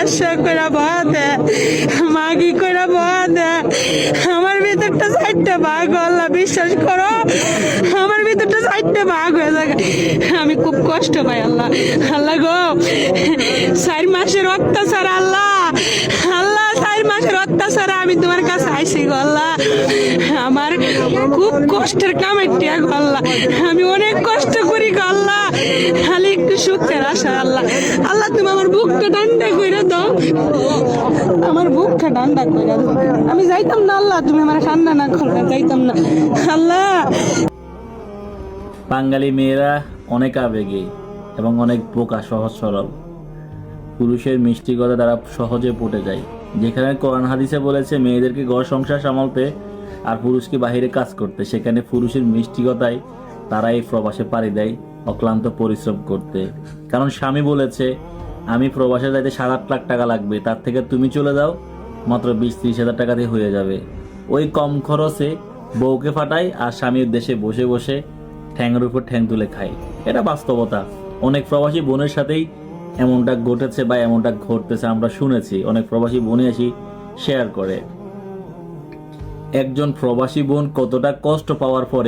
500 করে বাদে মাগি করে বাদে আমার ভিতরটা 4টা ভাগ আল্লাহ বিশ্বাস করো আমার ভিতরটা 4টা ভাগ হয়ে যায় আমি খুব কষ্ট পাই আল্লাহ আল্লাহ গো 4 মাসের অত্যাচার আল্লাহ আল্লাহ 4 মাসের অত্যাচার আমি তোমার কাছে আইছি গো আল্লাহ আমার খুব কষ্টের কামাইটিয়া গো আল্লাহ আমি অনেক কষ্ট করি গো আল্লাহ খালি একটু সুখের আশা আল্লাহ আল্লাহ তুমি আমার বুকটা ঠান্ডা করে দাও আমার বুকটা ঠান্ডা করে দাও আমি যাইতাম না আল্লাহ তুমি আমার ঠান্ডা না করলে যাইতাম না আল্লাহ। বাঙালি মেয়েরা অনেক আবেগী এবং অনেক বোকা, সহজ সরল। পুরুষের মিষ্টি কথা তারা সহজে পটে যায়। যেখানে কোরআন হাদিসে বলেছে মেয়েদেরকে ঘর সংসার সামালতে আর পুরুষকে বাহিরে কাজ করতে, সেখানে পুরুষের মিষ্টি কথায় তারা এই প্রবাসে পাড়ি দেয় অক্লান্ত পরিশ্রম করতে। কারণ স্বামী বলেছে আমি প্রবাসে যাইতে 7-8 লাখ টাকা লাগবে, তার থেকে তুমি চলে যাও, মাত্র 20-30 হাজার টাকাতে হয়ে যাবে। ওই কম খরচে বউকে ফাটায় আর স্বামীর দেশে বসে বসে ঠ্যাংয়ের উপর ঠ্যাং তুলে খায়। এটা বাস্তবতা। অনেক প্রবাসী বোনের সাথেই এমনটা ঘটেছে বা এমনটা ঘটতেছে আমরা শুনেছি। অনেক প্রবাসী বোনই আসি শেয়ার করে একজন প্রবাসী বোন কতটা কষ্ট পাওয়ার পরে